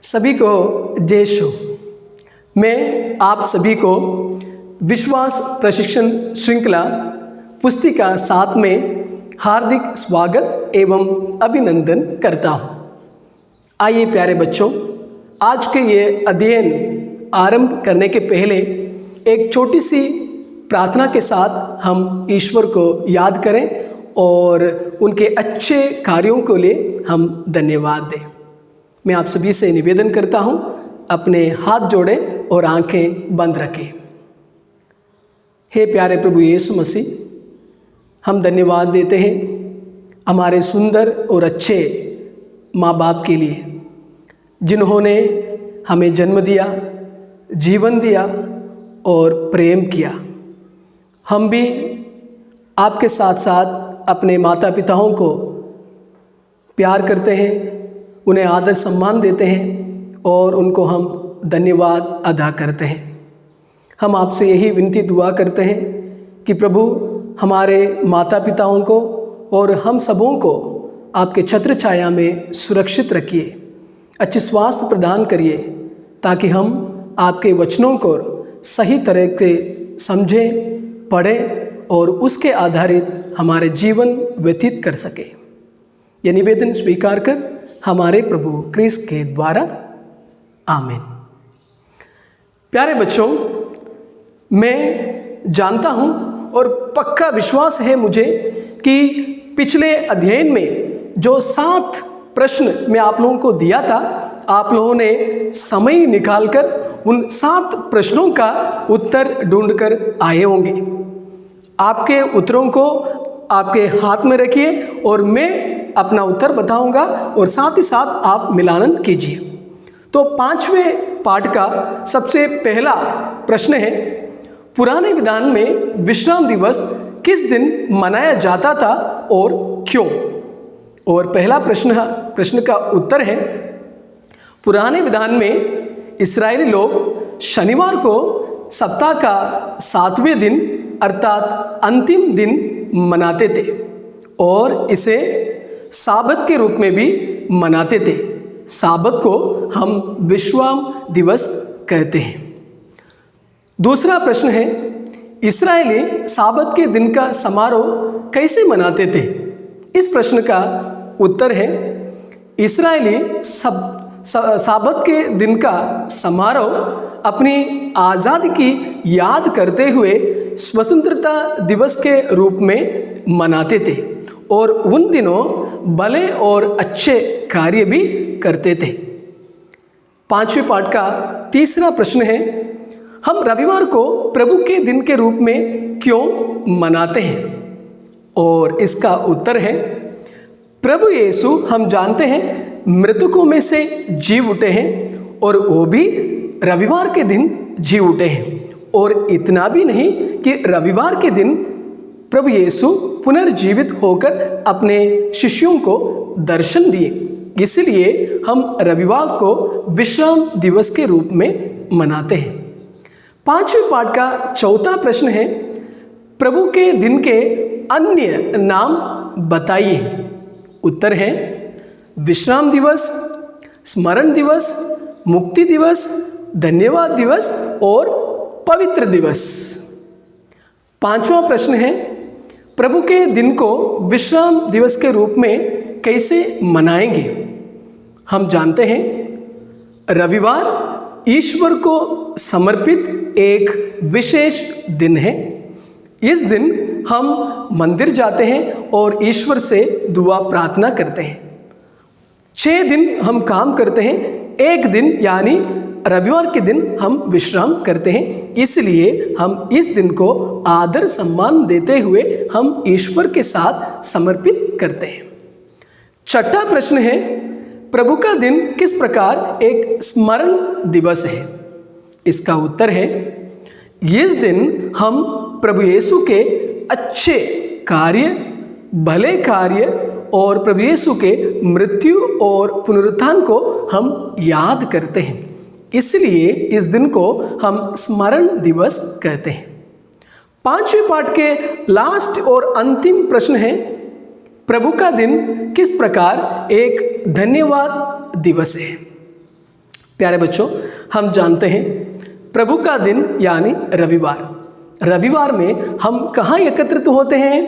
सभी को जय शो। मैं आप सभी को विश्वास प्रशिक्षण श्रृंखला पुस्तिका 7 में हार्दिक स्वागत एवं अभिनंदन करता हूँ। आइए प्यारे बच्चों, आज के ये अध्ययन आरंभ करने के पहले एक छोटी सी प्रार्थना के साथ हम ईश्वर को याद करें और उनके अच्छे कार्यों को लिए हम धन्यवाद दें। मैं आप सभी से निवेदन करता हूं, अपने हाथ जोड़ें और आंखें बंद रखें। हे प्यारे प्रभु यीशु मसीह, हम धन्यवाद देते हैं हमारे सुंदर और अच्छे माँ बाप के लिए, जिन्होंने हमें जन्म दिया, जीवन दिया और प्रेम किया। हम भी आपके साथ साथ अपने माता पिताओं को प्यार करते हैं, उन्हें आदर सम्मान देते हैं और उनको हम धन्यवाद अदा करते हैं। हम आपसे यही विनती दुआ करते हैं कि प्रभु हमारे माता पिताओं को और हम सबों को आपके छत्र छाया में सुरक्षित रखिए, अच्छे स्वास्थ्य प्रदान करिए, ताकि हम आपके वचनों को सही तरह से समझें, पढ़ें और उसके आधारित हमारे जीवन व्यतीत कर सकें। यह निवेदन स्वीकार कर हमारे प्रभु क्रिस्त के द्वारा, आमीन। प्यारे बच्चों, मैं जानता हूं और पक्का विश्वास है मुझे कि पिछले अध्ययन में जो 7 प्रश्न मैं आप लोगों को दिया था, आप लोगों ने समय निकालकर उन 7 प्रश्नों का उत्तर ढूंढकर आए होंगे। आपके उत्तरों को आपके हाथ में रखिए और मैं अपना उत्तर बताऊंगा और साथ ही साथ आप मिलान कीजिए। तो 5वें पाठ का सबसे पहला प्रश्न है, पुराने विधान में विश्राम दिवस किस दिन मनाया जाता था और क्यों? और पहला प्रश्न का उत्तर है, पुराने विधान में इस्राएली लोग शनिवार को सप्ताह का 7वें दिन अर्थात अंतिम दिन मनाते थे और इसे साबत के रूप में भी मनाते थे। साबत को हम विश्राम दिवस कहते हैं। दूसरा प्रश्न है, इस्राएली साबत के दिन का समारोह कैसे मनाते थे? इस प्रश्न का उत्तर है, इस्राएली साबत के दिन का समारोह अपनी आज़ादी की याद करते हुए स्वतंत्रता दिवस के रूप में मनाते थे और उन दिनों भले और अच्छे कार्य भी करते थे। 5वें पाठ का तीसरा प्रश्न है, हम रविवार को प्रभु के दिन के रूप में क्यों मनाते हैं? और इसका उत्तर है, प्रभु यीशु हम जानते हैं मृतकों में से जी उठे हैं और वो भी रविवार के दिन जी उठे हैं। और इतना भी नहीं कि रविवार के दिन प्रभु यीशु पुनर्जीवित होकर अपने शिष्यों को दर्शन दिए, इसलिए हम रविवार को विश्राम दिवस के रूप में मनाते हैं। 5वें पाठ का चौथा प्रश्न है, प्रभु के दिन के अन्य नाम बताइए। उत्तर है, विश्राम दिवस, स्मरण दिवस, मुक्ति दिवस, धन्यवाद दिवस और पवित्र दिवस। 5वां प्रश्न है, प्रभु के दिन को विश्राम दिवस के रूप में कैसे मनाएंगे? हम जानते हैं रविवार ईश्वर को समर्पित एक विशेष दिन है। इस दिन हम मंदिर जाते हैं और ईश्वर से दुआ प्रार्थना करते हैं। 6 दिन हम काम करते हैं, एक दिन यानी रविवार के दिन हम विश्राम करते हैं, इसलिए हम इस दिन को आदर सम्मान देते हुए हम ईश्वर के साथ समर्पित करते हैं। 6ठा प्रश्न है, प्रभु का दिन किस प्रकार एक स्मरण दिवस है? इसका उत्तर है, इस दिन हम प्रभु यीशु के अच्छे कार्य, भले कार्य और प्रभु यीशु के मृत्यु और पुनरुत्थान को हम याद करते हैं, इसलिए इस दिन को हम स्मरण दिवस कहते हैं। 5वें पाठ के लास्ट और अंतिम प्रश्न है, प्रभु का दिन किस प्रकार एक धन्यवाद दिवस है? प्यारे बच्चों, हम जानते हैं प्रभु का दिन यानी रविवार में हम कहाँ एकत्रित होते हैं?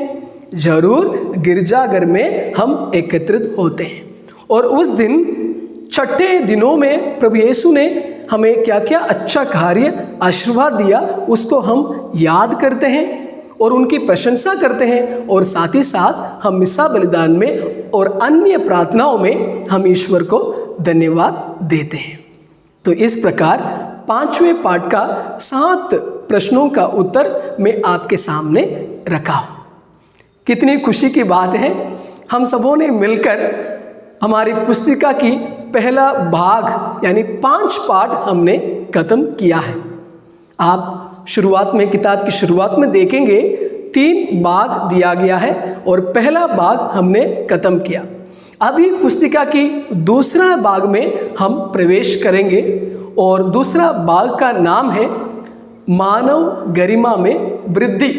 जरूर गिरजाघर में हम एकत्रित होते हैं। और उस दिन छठे दिनों में प्रभु यीशु ने हमें क्या क्या अच्छा कार्य आशीर्वाद दिया उसको हम याद करते हैं और उनकी प्रशंसा करते हैं, और साथ ही साथ हम मिस्सा बलिदान में और अन्य प्रार्थनाओं में हम ईश्वर को धन्यवाद देते हैं। तो इस प्रकार 5वें पाठ का 7 प्रश्नों का उत्तर मैं आपके सामने रखा हूँ। कितनी खुशी की बात है, हम सबों ने मिलकर हमारी पुस्तिका की पहला भाग यानी 5 पाठ हमने खत्म किया है। आप शुरुआत में, किताब की शुरुआत में देखेंगे 3 भाग दिया गया है और पहला भाग हमने खत्म किया। अभी पुस्तिका की दूसरा भाग में हम प्रवेश करेंगे और दूसरा भाग का नाम है मानव गरिमा में वृद्धि।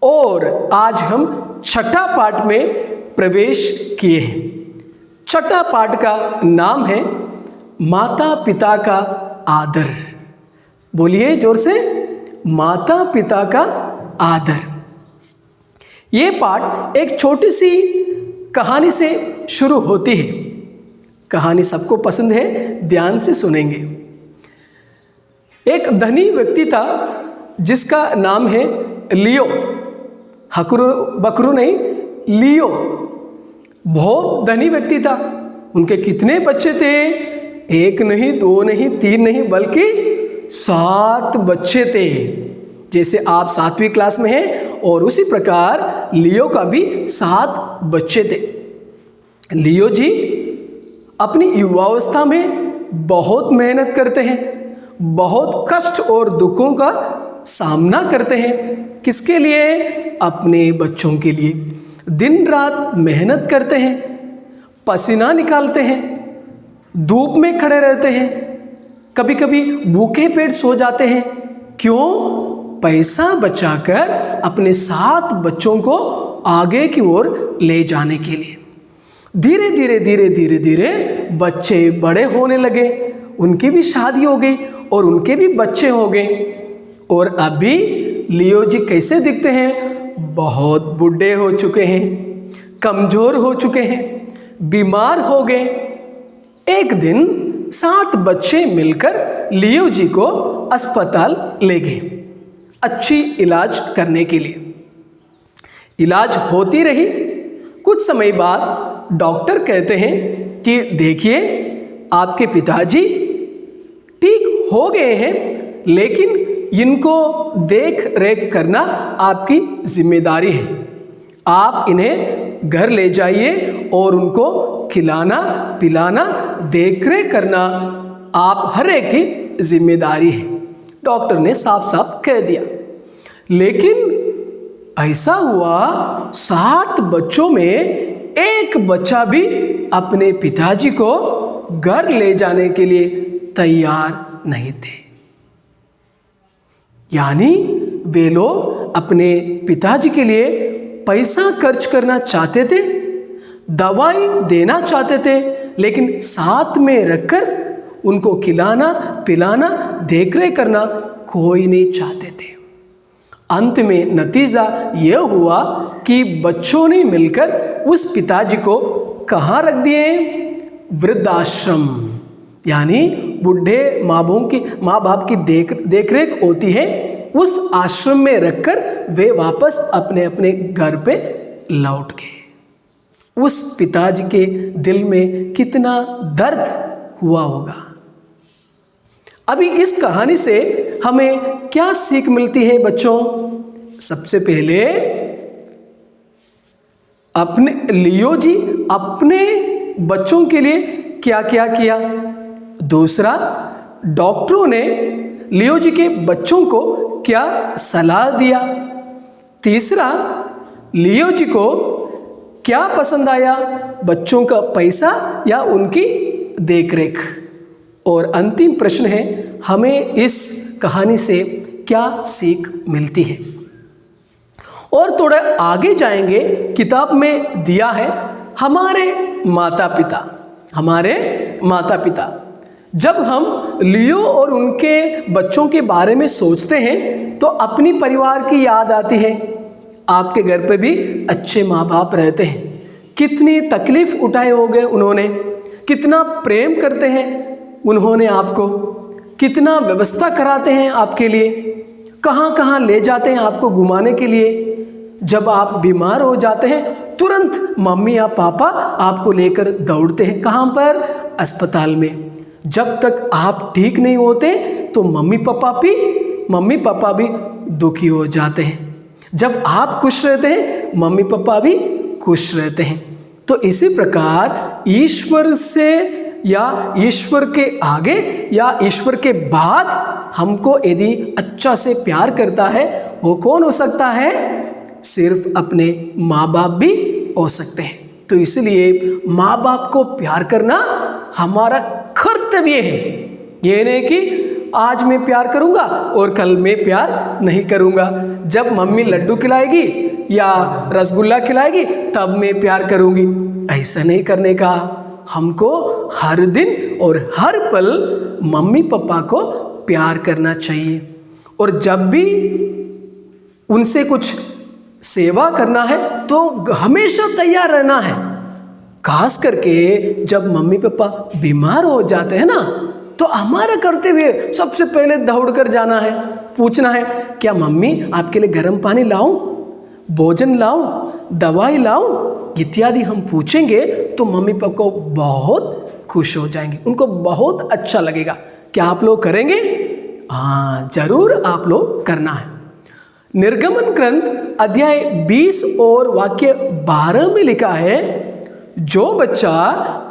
और आज हम छठा पाठ में प्रवेश किए हैं। छठा पाठ का नाम है माता पिता का आदर। बोलिए जोर से, माता पिता का आदर। ये पाठ एक छोटी सी कहानी से शुरू होती है। कहानी सबको पसंद है, ध्यान से सुनेंगे। एक धनी व्यक्ति था जिसका नाम है लियो। हकरू बकरू नहीं, लियो। बहुत धनी व्यक्ति था। उनके कितने बच्चे थे? 1 नहीं, 2 नहीं, 3 नहीं, बल्कि 7 बच्चे थे। जैसे आप 7वीं क्लास में हैं और उसी प्रकार लियो का भी 7 बच्चे थे। लियो जी अपनी युवावस्था में बहुत मेहनत करते हैं, बहुत कष्ट और दुखों का सामना करते हैं। किसके लिए? अपने बच्चों के लिए। दिन रात मेहनत करते हैं, पसीना निकालते हैं, धूप में खड़े रहते हैं, कभी कभी भूखे पेट सो जाते हैं। क्यों? पैसा बचाकर अपने 7 बच्चों को आगे की ओर ले जाने के लिए। धीरे धीरे बच्चे बड़े होने लगे, उनकी भी शादी हो गई और उनके भी बच्चे हो गए। और अभी लियो जी कैसे दिखते हैं? बहुत बूढ़े हो चुके हैं, कमजोर हो चुके हैं, बीमार हो गए। एक दिन 7 बच्चे मिलकर लियो जी को अस्पताल ले गए अच्छी इलाज करने के लिए। इलाज होती रही। कुछ समय बाद डॉक्टर कहते हैं कि देखिए, आपके पिताजी ठीक हो गए हैं, लेकिन इनको देख रेख करना आपकी जिम्मेदारी है। आप इन्हें घर ले जाइए और उनको खिलाना पिलाना देख रेख करना आप हर एक की जिम्मेदारी है। डॉक्टर ने साफ साफ कह दिया। लेकिन ऐसा हुआ, 7 बच्चों में एक बच्चा भी अपने पिताजी को घर ले जाने के लिए तैयार नहीं थे। यानी वे लोग अपने पिताजी के लिए पैसा खर्च करना चाहते थे, दवाई देना चाहते थे, लेकिन साथ में रखकर उनको खिलाना पिलाना देखरेख करना कोई नहीं चाहते थे। अंत में नतीजा यह हुआ कि बच्चों ने मिलकर उस पिताजी को कहाँ रख दिए? वृद्धाश्रम। यानी बूढ़े माँ बाप की देखरेख होती है, उस आश्रम में रखकर वे वापस अपने अपने घर पे लौट गए। उस पिताजी के दिल में कितना दर्द हुआ होगा। अभी इस कहानी से हमें क्या सीख मिलती है बच्चों? सबसे पहले अपने लियो जी अपने बच्चों के लिए क्या क्या किया। दूसरा, डॉक्टरों ने लियो जी के बच्चों को क्या सलाह दिया। तीसरा, लियो जी को क्या पसंद आया, बच्चों का पैसा या उनकी देखरेख। और अंतिम प्रश्न है, हमें इस कहानी से क्या सीख मिलती है। और थोड़ा आगे जाएंगे, किताब में दिया है हमारे माता पिता जब हम लियो और उनके बच्चों के बारे में सोचते हैं तो अपनी परिवार की याद आती है। आपके घर पे भी अच्छे माँ बाप रहते हैं, कितनी तकलीफ उठाए होंगे उन्होंने, कितना प्रेम करते हैं उन्होंने आपको, कितना व्यवस्था कराते हैं आपके लिए, कहाँ कहाँ ले जाते हैं आपको घुमाने के लिए। जब आप बीमार हो जाते हैं तुरंत मम्मी या पापा आपको लेकर दौड़ते हैं, कहाँ पर? अस्पताल में। जब तक आप ठीक नहीं होते तो मम्मी पापा भी दुखी हो जाते हैं। जब आप खुश रहते हैं मम्मी पापा भी खुश रहते हैं। तो इसी प्रकार ईश्वर से या ईश्वर के आगे या ईश्वर के बाद हमको यदि अच्छा से प्यार करता है वो कौन हो सकता है? सिर्फ अपने माँ बाप भी हो सकते हैं। तो इसलिए माँ बाप को प्यार करना हमारा कर्तव्य है। ये नहीं कि आज मैं प्यार करूँगा और कल मैं प्यार नहीं करूँगा, जब मम्मी लड्डू खिलाएगी या रसगुल्ला खिलाएगी तब मैं प्यार करूँगी, ऐसा नहीं करने का। हमको हर दिन और हर पल मम्मी पापा को प्यार करना चाहिए। और जब भी उनसे कुछ सेवा करना है तो हमेशा तैयार रहना है। खास करके जब मम्मी पापा बीमार हो जाते हैं ना तो हमारा कर्तव्य सबसे पहले दौड़ कर जाना है, पूछना है क्या मम्मी आपके लिए गर्म पानी लाऊं, भोजन लाऊं, दवाई लाऊं इत्यादि हम पूछेंगे तो मम्मी पापा को बहुत खुश हो जाएंगे, उनको बहुत अच्छा लगेगा। क्या आप लोग करेंगे? हाँ, जरूर आप लोग करना है। निर्गमन ग्रंथ अध्याय 20 और वाक्य 12 में लिखा है, जो बच्चा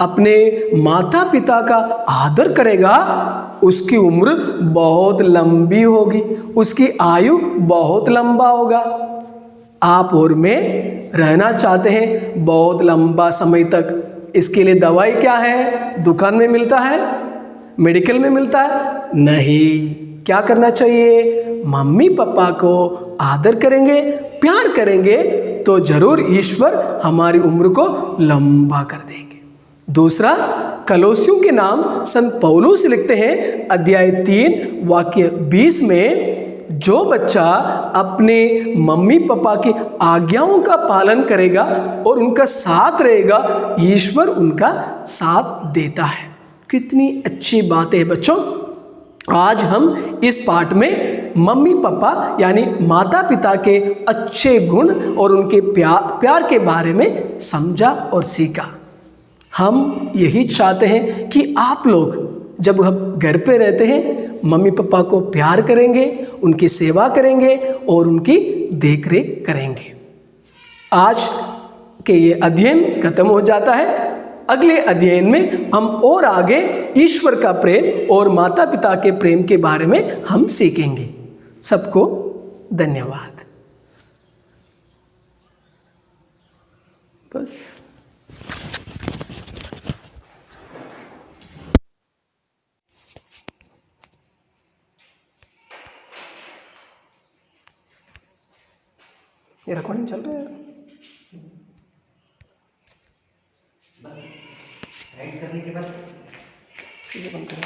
अपने माता पिता का आदर करेगा उसकी उम्र बहुत लंबी होगी, उसकी आयु बहुत लंबा होगा। आप और मैं रहना चाहते हैं बहुत लंबा समय तक। इसके लिए दवाई क्या है? दुकान में मिलता है, मेडिकल में मिलता है? नहीं। क्या करना चाहिए? मम्मी पापा को आदर करेंगे, प्यार करेंगे तो जरूर ईश्वर हमारी उम्र को लंबा कर देंगे। दूसरा, कलोसियों के नाम संत पौलुस लिखते हैं अध्याय 3 वाक्य 20 में, जो बच्चा अपने मम्मी पापा की आज्ञाओं का पालन करेगा और उनका साथ रहेगा ईश्वर उनका साथ देता है। कितनी अच्छी बात है बच्चों। आज हम इस पाठ में मम्मी पापा यानी माता पिता के अच्छे गुण और उनके प्यार के बारे में समझा और सीखा। हम यही चाहते हैं कि आप लोग जब हम घर पे रहते हैं मम्मी पापा को प्यार करेंगे, उनकी सेवा करेंगे और उनकी देखरेख करेंगे। आज के ये अध्ययन खत्म हो जाता है। अगले अध्ययन में हम और आगे ईश्वर का प्रेम और माता पिता के प्रेम के बारे में हम सीखेंगे। सबको धन्यवाद। बस। ये रिकॉर्डिंग चल रहा है। राइट करने के बाद इसे बंद करें।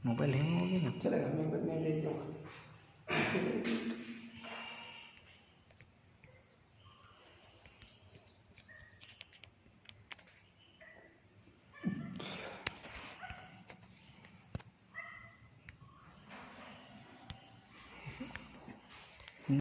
मोबाइल हैंग हो गया ना, चलेगा, मैं भेज दूँगा।